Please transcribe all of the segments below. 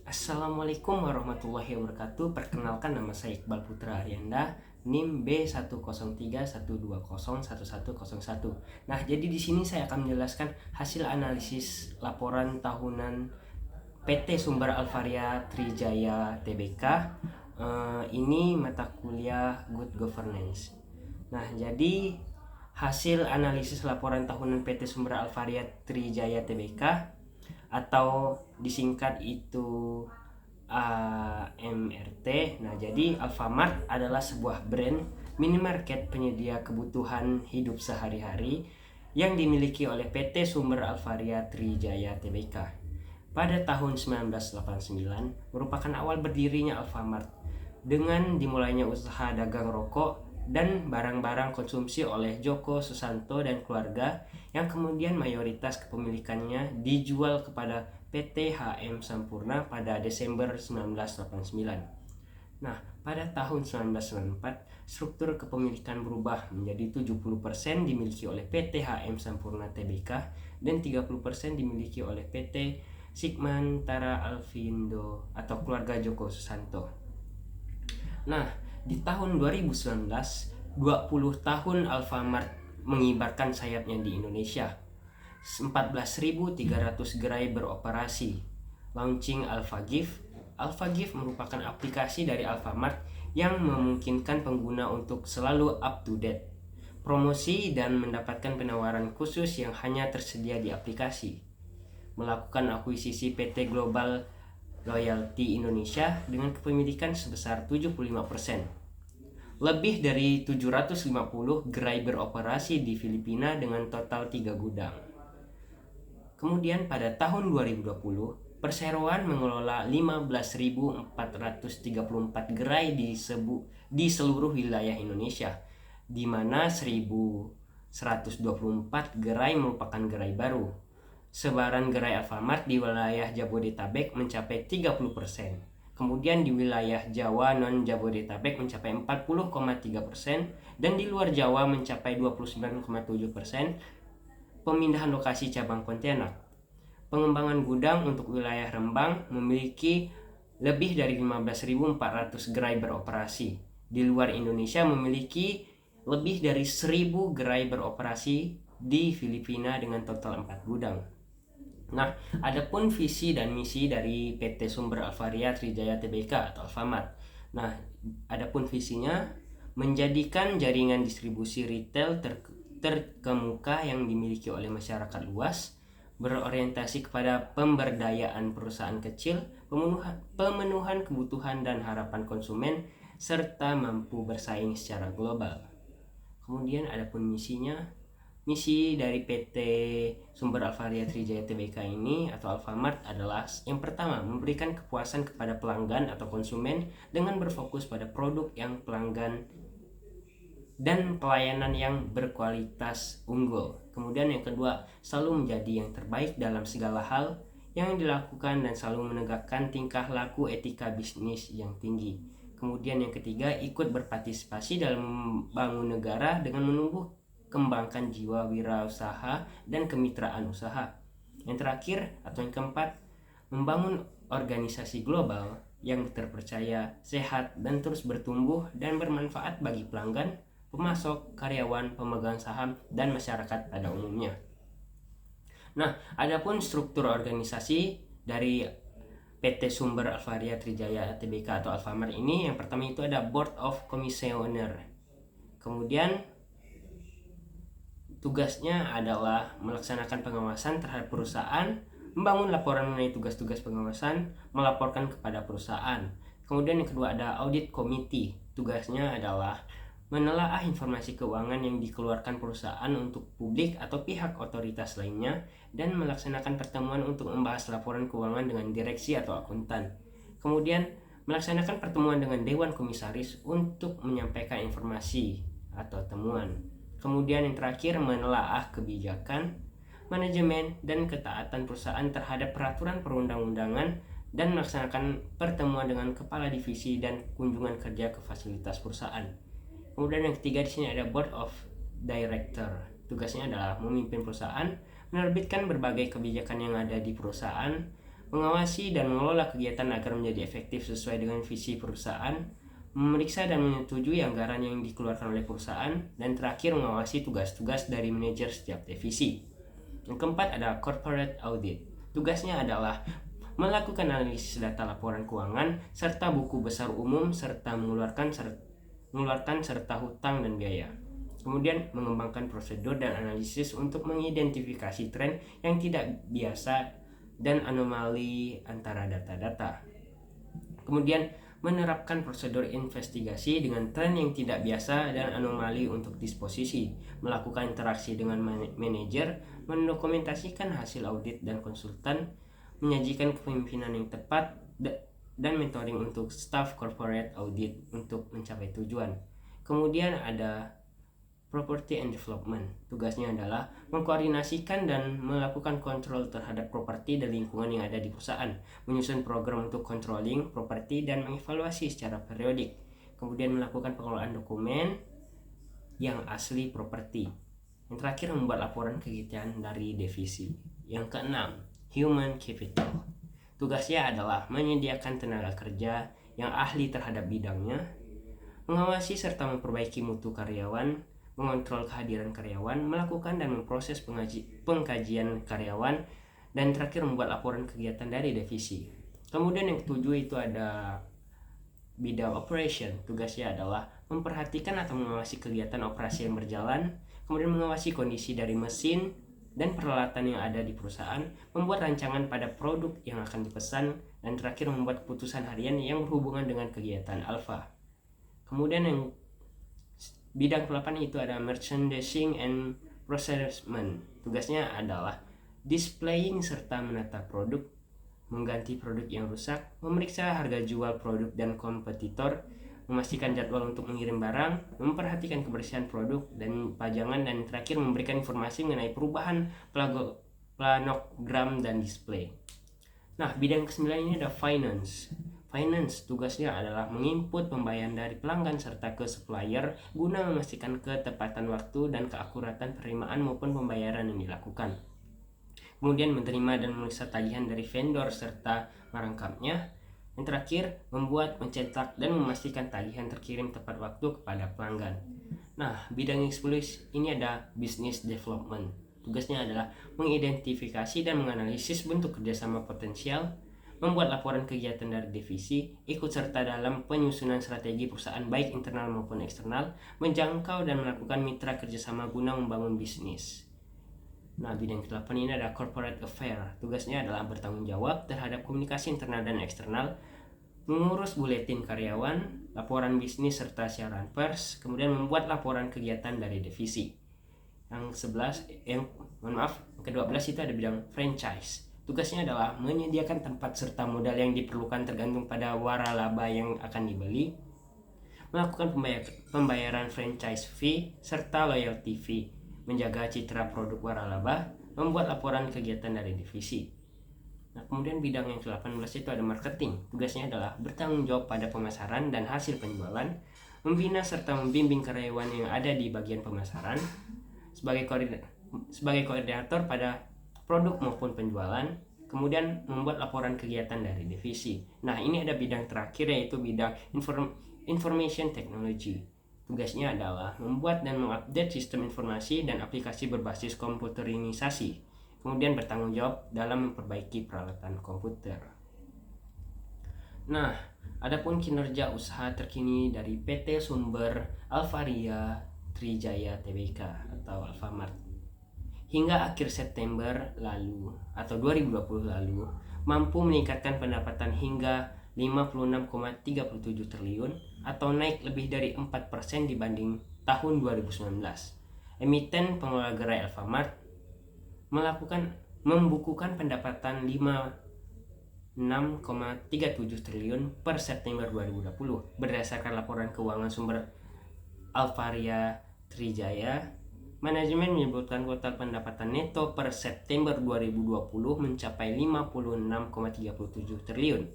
Assalamualaikum warahmatullahi wabarakatuh. Perkenalkan, nama saya Iqbal Putra Arianda, NIM B10312011101. Nah, jadi di sini saya akan menjelaskan hasil analisis laporan tahunan PT Sumber Alvaria Trijaya Tbk. Ini mata kuliah Good Governance. Nah, jadi hasil analisis laporan tahunan PT Sumber Alvaria Trijaya Tbk atau disingkat itu AMRT. Nah, jadi Alfamart adalah sebuah brand minimarket penyedia kebutuhan hidup sehari-hari yang dimiliki oleh PT Sumber Alvaria Trijaya Tbk. Pada tahun 1989 merupakan awal berdirinya Alfamart dengan dimulainya usaha dagang rokok dan barang-barang konsumsi oleh Joko Susanto dan keluarga, yang kemudian mayoritas kepemilikannya dijual kepada PT HM Sampurna pada Desember 1989. Nah, pada tahun 1994 struktur kepemilikan berubah menjadi 70% dimiliki oleh PT HM Sampurna Tbk dan 30% dimiliki oleh PT Sigmantara Alfindo atau keluarga Joko Susanto. Nah, di tahun 2019, 20 tahun Alfamart mengibarkan sayapnya di Indonesia. 14.300 gerai beroperasi. Launching AlfaGift. AlfaGift merupakan aplikasi dari Alfamart yang memungkinkan pengguna untuk selalu up to date, promosi dan mendapatkan penawaran khusus yang hanya tersedia di aplikasi. Melakukan akuisisi PT Global Loyalty Indonesia dengan kepemilikan sebesar 75%. Lebih dari 750 gerai beroperasi di Filipina dengan total 3 gudang. Kemudian pada tahun 2020, perseroan mengelola 15.434 gerai di seluruh wilayah Indonesia, di mana 1.124 gerai merupakan gerai baru. Sebaran gerai Alfamart di wilayah Jabodetabek mencapai 30%. Kemudian di wilayah Jawa non-Jabodetabek mencapai 40,3% dan di luar Jawa mencapai 29,7%. Pemindahan lokasi cabang Pontianak. Pengembangan gudang untuk wilayah Rembang memiliki lebih dari 15.400 gerai beroperasi. Di luar Indonesia memiliki lebih dari 1.000 gerai beroperasi di Filipina dengan total 4 gudang. Nah, adapun visi dan misi dari PT Sumber Alvaria Trijaya Tbk atau Alfamart. Nah, adapun visinya menjadikan jaringan distribusi retail terkemuka yang dimiliki oleh masyarakat luas, berorientasi kepada pemberdayaan perusahaan kecil, pemenuhan kebutuhan dan harapan konsumen, serta mampu bersaing secara global. Kemudian adapun misinya, misi dari PT Sumber Alvaria Trijaya Tbk ini atau Alfamart adalah yang pertama, memberikan kepuasan kepada pelanggan atau konsumen dengan berfokus pada produk yang pelanggan dan pelayanan yang berkualitas unggul. Kemudian yang kedua, selalu menjadi yang terbaik dalam segala hal yang dilakukan dan selalu menegakkan tingkah laku etika bisnis yang tinggi. Kemudian yang ketiga, ikut berpartisipasi dalam membangun negara dengan menumbuh kembangkan jiwa wirausaha dan kemitraan usaha. Yang terakhir atau yang keempat, membangun organisasi global yang terpercaya, sehat, dan terus bertumbuh dan bermanfaat bagi pelanggan, pemasok, karyawan, pemegang saham, dan masyarakat pada umumnya. Nah, adapun struktur organisasi dari PT Sumber Alvaria Trijaya Tbk atau Alfamart ini, yang pertama itu ada Board of Commissioner. Kemudian tugasnya adalah melaksanakan pengawasan terhadap perusahaan, membangun laporan mengenai tugas-tugas pengawasan, melaporkan kepada perusahaan. Kemudian yang kedua ada Audit Committee. Tugasnya adalah menelaah informasi keuangan yang dikeluarkan perusahaan untuk publik atau pihak otoritas lainnya dan melaksanakan pertemuan untuk membahas laporan keuangan dengan direksi atau akuntan. Kemudian melaksanakan pertemuan dengan Dewan Komisaris untuk menyampaikan informasi atau temuan. Kemudian yang terakhir, menelaah kebijakan, manajemen, dan ketaatan perusahaan terhadap peraturan perundang-undangan dan melaksanakan pertemuan dengan kepala divisi dan kunjungan kerja ke fasilitas perusahaan. Kemudian yang ketiga di sini ada Board of Director. Tugasnya adalah memimpin perusahaan, menerbitkan berbagai kebijakan yang ada di perusahaan, mengawasi dan mengelola kegiatan agar menjadi efektif sesuai dengan visi perusahaan, memeriksa dan menyetujui anggaran yang dikeluarkan oleh perusahaan, dan terakhir mengawasi tugas-tugas dari manajer setiap divisi. Yang keempat ada corporate audit. Tugasnya adalah melakukan analisis data laporan keuangan serta buku besar umum serta mengeluarkan serta hutang dan biaya. Kemudian mengembangkan prosedur dan analisis untuk mengidentifikasi tren yang tidak biasa dan anomali antara data-data. Kemudian menerapkan prosedur investigasi dengan tren yang tidak biasa dan anomali untuk disposisi, melakukan interaksi dengan manajer, mendokumentasikan hasil audit dan konsultan, menyajikan kepemimpinan yang tepat, dan mentoring untuk staff corporate audit untuk mencapai tujuan. Kemudian ada Property and Development. Tugasnya adalah mengkoordinasikan dan melakukan kontrol terhadap properti dan lingkungan yang ada di perusahaan, menyusun program untuk controlling properti dan mengevaluasi secara periodik. Kemudian melakukan pengelolaan dokumen yang asli properti. Yang terakhir membuat laporan kegiatan dari divisi. Yang keenam, Human Capital. Tugasnya adalah menyediakan tenaga kerja yang ahli terhadap bidangnya, mengawasi serta memperbaiki mutu karyawan, mengontrol kehadiran karyawan, melakukan dan memproses pengkajian karyawan, dan terakhir membuat laporan kegiatan dari divisi. Kemudian yang ketujuh itu ada bidang operation. Tugasnya adalah memperhatikan atau mengawasi kegiatan operasi yang berjalan, kemudian mengawasi kondisi dari mesin dan peralatan yang ada di perusahaan, membuat rancangan pada produk yang akan dipesan, dan terakhir membuat keputusan harian yang berhubungan dengan kegiatan alpha. Kemudian yang bidang ke-8 itu ada merchandising and procurement. Tugasnya adalah displaying serta menata produk, mengganti produk yang rusak, memeriksa harga jual produk dan kompetitor, memastikan jadwal untuk mengirim barang, memperhatikan kebersihan produk dan pajangan, dan terakhir memberikan informasi mengenai perubahan planogram dan display. Nah, bidang ke-9 ini ada finance. Finance tugasnya adalah menginput pembayaran dari pelanggan serta ke supplier guna memastikan ketepatan waktu dan keakuratan penerimaan maupun pembayaran yang dilakukan. Kemudian menerima dan memeriksa tagihan dari vendor serta merangkapnya. Yang terakhir, membuat, mencetak, dan memastikan tagihan terkirim tepat waktu kepada pelanggan. Nah, bidang yang ke-10 ini ada business development. Tugasnya adalah mengidentifikasi dan menganalisis bentuk kerjasama potensial, membuat laporan kegiatan dari divisi, ikut serta dalam penyusunan strategi perusahaan baik internal maupun eksternal, menjangkau dan melakukan mitra kerjasama guna membangun bisnis. Nah, bidang ke-8 ini ada corporate affair. Tugasnya adalah bertanggung jawab terhadap komunikasi internal dan eksternal, mengurus buletin karyawan, laporan bisnis serta siaran pers, kemudian membuat laporan kegiatan dari divisi. Yang ke-12 itu ada bidang franchise. Tugasnya adalah menyediakan tempat serta modal yang diperlukan tergantung pada waralaba yang akan dibeli, melakukan pembayaran franchise fee serta loyalty fee, menjaga citra produk waralaba, membuat laporan kegiatan dari divisi. Nah, kemudian bidang yang ke-18 itu ada marketing. Tugasnya adalah bertanggung jawab pada pemasaran dan hasil penjualan, membina serta membimbing karyawan yang ada di bagian pemasaran, sebagai koordinator pada produk maupun penjualan, kemudian membuat laporan kegiatan dari divisi. Nah, ini ada bidang terakhir yaitu bidang information technology. Tugasnya adalah membuat dan mengupdate sistem informasi dan aplikasi berbasis komputerisasi, kemudian bertanggung jawab dalam memperbaiki peralatan komputer. Nah, adapun kinerja usaha terkini dari PT Sumber Alvaria Trijaya Tbk atau Alfamart hingga akhir September lalu atau 2020 lalu mampu meningkatkan pendapatan hingga 56,37 triliun atau naik lebih dari 4% dibanding tahun 2019. Emiten pengelola gerai Alfamart membukukan pendapatan 56,37 triliun per September 2020 berdasarkan laporan keuangan Sumber Alvaria Trijaya. Manajemen menyebutkan total pendapatan neto per September 2020 mencapai 56,37 triliun.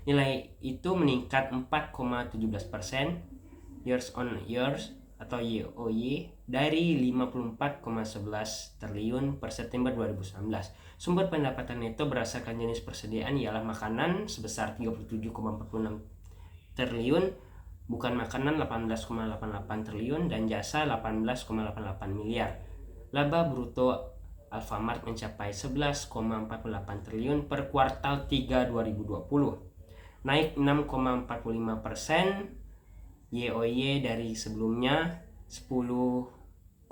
Nilai itu meningkat 4,17% years on years atau YOY dari 54,11 triliun per September 2019. Sumber pendapatan neto berdasarkan jenis persediaan ialah makanan sebesar 37,46 triliun, bukan makanan 18,88 triliun, dan jasa 18,88 miliar. Laba bruto Alfamart mencapai 11,48 triliun per kuartal 3 2020, naik 6,45% YOY dari sebelumnya 10,78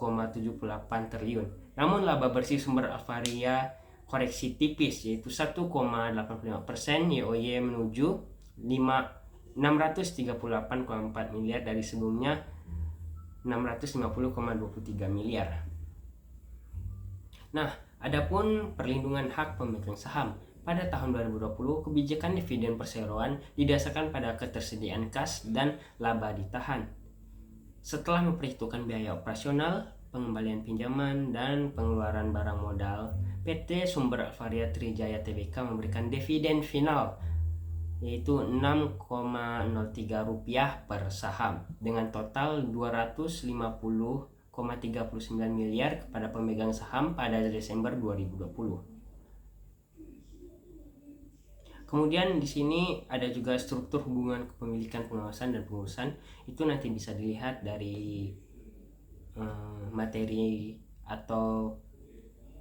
triliun. Namun laba bersih sumber Alvaria koreksi tipis, yaitu 1,85% YOY menuju 638,4 miliar dari sebelumnya 650,23 miliar. Nah, adapun perlindungan hak pemegang saham. Pada tahun 2020, kebijakan dividen perseroan didasarkan pada ketersediaan kas dan laba ditahan. Setelah memperhitungkan biaya operasional, pengembalian pinjaman, dan pengeluaran barang modal, PT Sumber Alvaria Trijaya Tbk memberikan dividen final, yaitu Rp6,03 per saham, dengan total 250,39 miliar kepada pemegang saham pada Desember 2020. Kemudian di sini ada juga struktur hubungan kepemilikan, pengawasan, dan pengurusan. Itu nanti bisa dilihat dari materi atau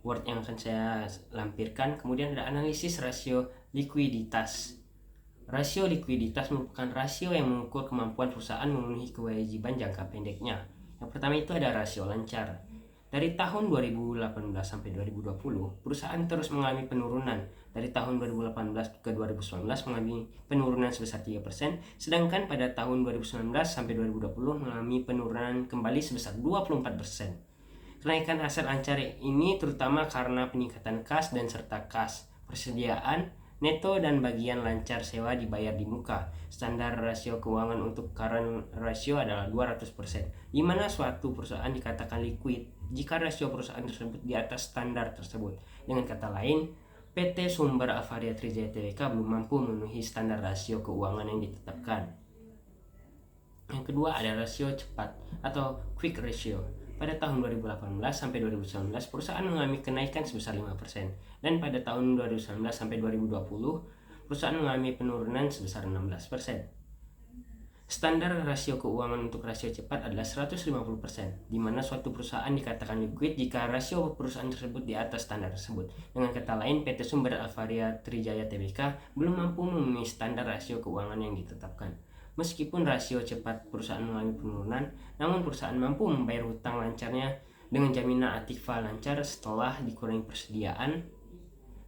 word yang akan saya lampirkan. Kemudian ada analisis rasio likuiditas. Rasio likuiditas merupakan rasio yang mengukur kemampuan perusahaan memenuhi kewajiban jangka pendeknya. Yang pertama itu ada rasio lancar. Dari tahun 2018 sampai 2020, perusahaan terus mengalami penurunan. Dari tahun 2018 ke 2019 mengalami penurunan sebesar 3%, sedangkan pada tahun 2019 sampai 2020 mengalami penurunan kembali sebesar 24%. Kenaikan aset lancar ini terutama karena peningkatan kas dan serta kas persediaan neto dan bagian lancar sewa dibayar di muka. Standar rasio keuangan untuk current ratio adalah 200%, di mana suatu perusahaan dikatakan liquid jika rasio perusahaan tersebut di atas standar tersebut. Dengan kata lain, PT Sumber Alvaria Trijaya Tbk belum mampu memenuhi standar rasio keuangan yang ditetapkan. Yang kedua ada rasio cepat atau quick ratio. Pada tahun 2018 sampai 2019, perusahaan mengalami kenaikan sebesar 5%, dan pada tahun 2019 sampai 2020, perusahaan mengalami penurunan sebesar 16%. Standar rasio keuangan untuk rasio cepat adalah 150%, di mana suatu perusahaan dikatakan liquid jika rasio perusahaan tersebut di atas standar tersebut. Dengan kata lain, PT Sumber Alvaria Trijaya Tbk belum mampu memenuhi standar rasio keuangan yang ditetapkan. Meskipun rasio cepat perusahaan mengalami penurunan, namun perusahaan mampu membayar hutang lancarnya dengan jaminan aktiva lancar setelah dikurangi persediaan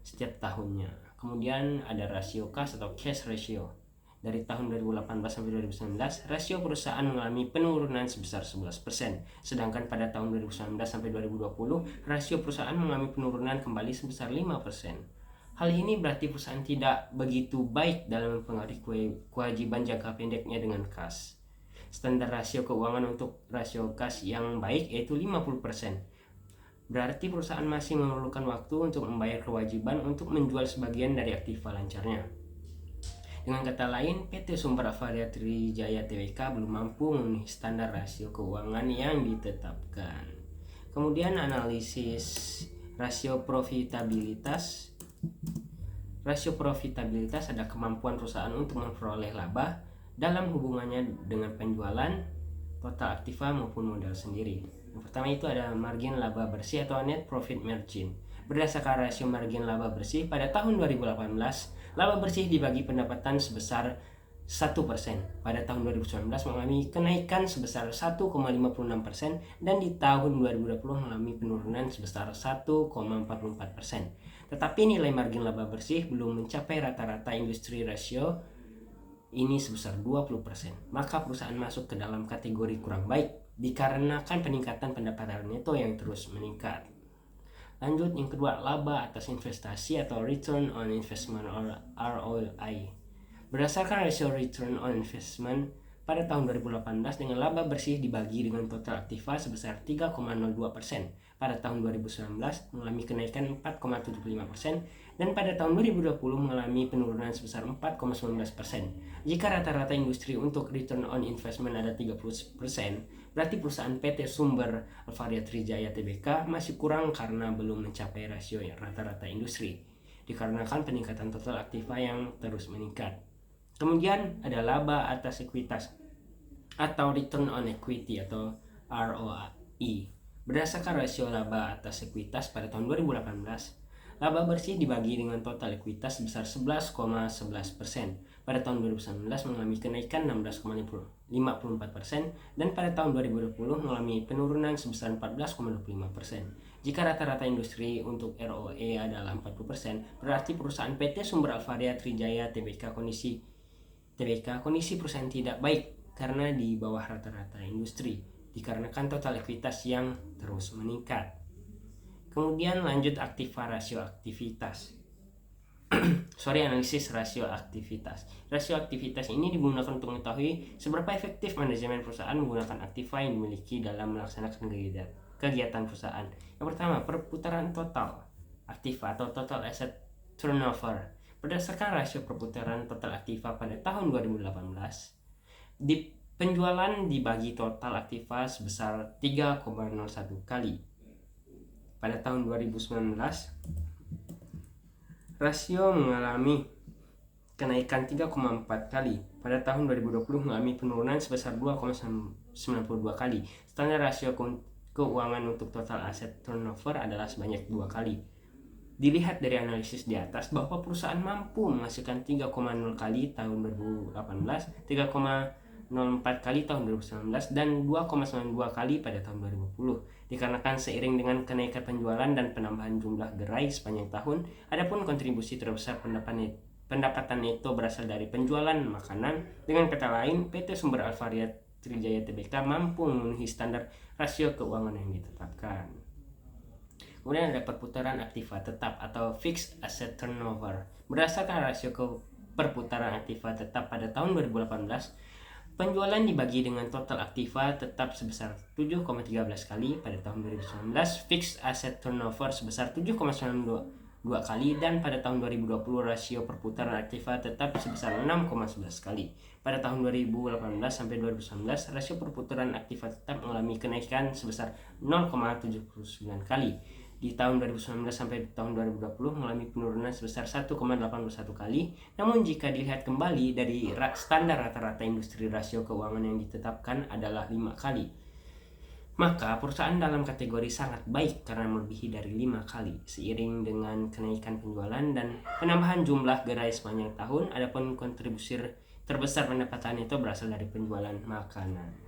setiap tahunnya. Kemudian ada rasio kas atau cash ratio. Dari tahun 2018 sampai 2019, rasio perusahaan mengalami penurunan sebesar 11%, sedangkan pada tahun 2019 sampai 2020, rasio perusahaan mengalami penurunan kembali sebesar 5%. Hal ini berarti perusahaan tidak begitu baik dalam mempengaruhi kewajiban jangka pendeknya dengan kas. Standar rasio keuangan untuk rasio kas yang baik yaitu 50%. Berarti perusahaan masih memerlukan waktu untuk membayar kewajiban untuk menjual sebagian dari aktiva lancarnya. Dengan kata lain, PT Sumber Alvaria Trijaya Tbk belum mampu memenuhi standar rasio keuangan yang ditetapkan. Kemudian analisis rasio profitabilitas. Rasio profitabilitas adalah kemampuan perusahaan untuk memperoleh laba dalam hubungannya dengan penjualan, total aktiva maupun modal sendiri. Yang pertama itu ada margin laba bersih atau net profit margin. Berdasarkan rasio margin laba bersih pada tahun 2018, laba bersih dibagi pendapatan sebesar 1%. Pada tahun 2019 mengalami kenaikan sebesar 1,56%, dan di tahun 2020 mengalami penurunan sebesar 1,44%. Tetapi nilai margin laba bersih belum mencapai rata-rata industri rasio ini sebesar 20%. Maka perusahaan masuk ke dalam kategori kurang baik dikarenakan peningkatan pendapatan neto yang terus meningkat. Lanjut, yang kedua, laba atas investasi atau return on investment or ROI. Berdasarkan rasio return on investment pada tahun 2018 dengan laba bersih dibagi dengan total aktiva sebesar 3,02%. pada tahun 2019 mengalami kenaikan 4,75% dan pada tahun 2020 mengalami penurunan sebesar 4,19%. Jika rata-rata industri untuk return on investment ada 30%, berarti perusahaan PT Sumber Alvaria Trijaya Tbk masih kurang karena belum mencapai rasio rata-rata industri, dikarenakan peningkatan total aktiva yang terus meningkat. Kemudian ada laba atas ekuitas atau return on equity atau ROI. Berdasarkan rasio laba atas ekuitas pada tahun 2018, laba bersih dibagi dengan total ekuitas sebesar 11,11%. Pada tahun 2019 mengalami kenaikan 16,54% dan pada tahun 2020 mengalami penurunan sebesar 14,25%. Jika rata-rata industri untuk ROE adalah 40%, berarti perusahaan PT Sumber Alvaria Trijaya Tbk kondisi perusahaan tidak baik karena di bawah rata-rata industri, dikarenakan total ekuitas yang terus meningkat. Kemudian lanjut aktiva rasio aktivitas. Analisis rasio aktivitas. Rasio aktivitas ini digunakan untuk mengetahui seberapa efektif manajemen perusahaan menggunakan aktiva yang dimiliki dalam melaksanakan kegiatan perusahaan. Yang pertama, perputaran total aktiva atau total asset turnover. Berdasarkan rasio perputaran total aktiva pada tahun 2018, di penjualan dibagi total aktiva sebesar 3,01 kali. Pada tahun 2019, rasio mengalami kenaikan 3,4 kali. Pada tahun 2020 mengalami penurunan sebesar 2,92 kali. Standar rasio keuangan untuk total aset turnover adalah sebanyak 2 kali. Dilihat dari analisis di atas bahwa perusahaan mampu menghasilkan 3,0 kali tahun 2018, 3,04 kali tahun 2019, dan 2,92 kali pada tahun 2020. Dikarenakan seiring dengan kenaikan penjualan dan penambahan jumlah gerai sepanjang tahun, adapun kontribusi terbesar pendapatan neto berasal dari penjualan makanan. Dengan kata lain, PT Sumber Alvaria Trijaya Tbk mampu memenuhi standar rasio keuangan yang ditetapkan. Kemudian ada perputaran aktiva tetap atau fixed asset turnover. Berdasarkan rasio perputaran aktiva tetap pada tahun 2018, penjualan dibagi dengan total aktiva tetap sebesar 7,13 kali. Pada tahun 2019, fixed asset turnover sebesar 7,92 kali, dan pada tahun 2020 rasio perputaran aktiva tetap sebesar 6,11 kali. Pada tahun 2018 sampai 2019, rasio perputaran aktiva tetap mengalami kenaikan sebesar 0,79 kali. Di tahun 2019 sampai tahun 2020 mengalami penurunan sebesar 1,81 kali. Namun jika dilihat kembali dari standar rata-rata industri, rasio keuangan yang ditetapkan adalah 5 kali. Maka perusahaan dalam kategori sangat baik karena melebihi dari 5 kali. Seiring dengan kenaikan penjualan dan penambahan jumlah gerai sepanjang tahun, adapun kontribusi terbesar pendapatan itu berasal dari penjualan makanan.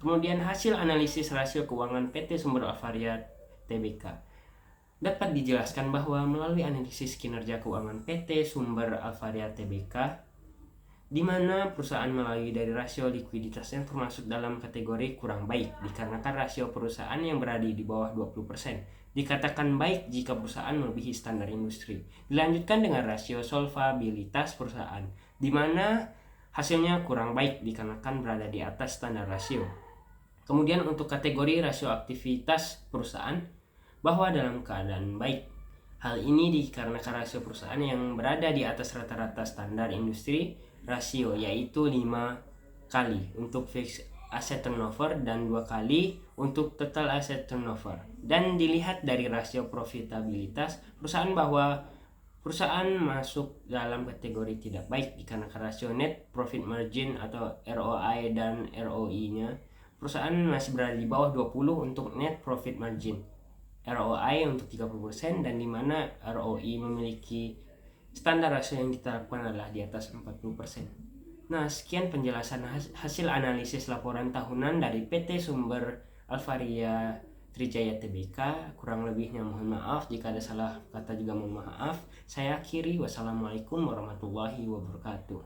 Kemudian hasil analisis rasio keuangan PT Sumber Alvaria Tbk. Dapat dijelaskan bahwa melalui analisis kinerja keuangan PT Sumber Alvaria Tbk, di mana perusahaan melalui dari rasio likuiditas yang termasuk dalam kategori kurang baik, dikarenakan rasio perusahaan yang berada di bawah 20%. Dikatakan baik jika perusahaan melebihi standar industri. Dilanjutkan dengan rasio solvabilitas perusahaan, di mana hasilnya kurang baik dikarenakan berada di atas standar rasio. Kemudian untuk kategori rasio aktivitas perusahaan, bahwa dalam keadaan baik. Hal ini dikarenakan rasio perusahaan yang berada di atas rata-rata standar industri rasio, yaitu 5 kali untuk fixed asset turnover dan 2 kali untuk total asset turnover. Dan dilihat dari rasio profitabilitas perusahaan bahwa perusahaan masuk dalam kategori tidak baik dikarenakan rasio net profit margin atau ROI dan ROI-nya. Perusahaan masih berada di bawah 20 untuk net profit margin. ROI untuk 30%, dan dimana ROI memiliki standar rasio yang diterapkan adalah di atas 40%. Nah, sekian penjelasan hasil analisis laporan tahunan dari PT Sumber Alvaria Trijaya Tbk. Kurang lebihnya mohon maaf, jika ada salah kata juga mohon maaf. Saya akhiri, wassalamualaikum warahmatullahi wabarakatuh.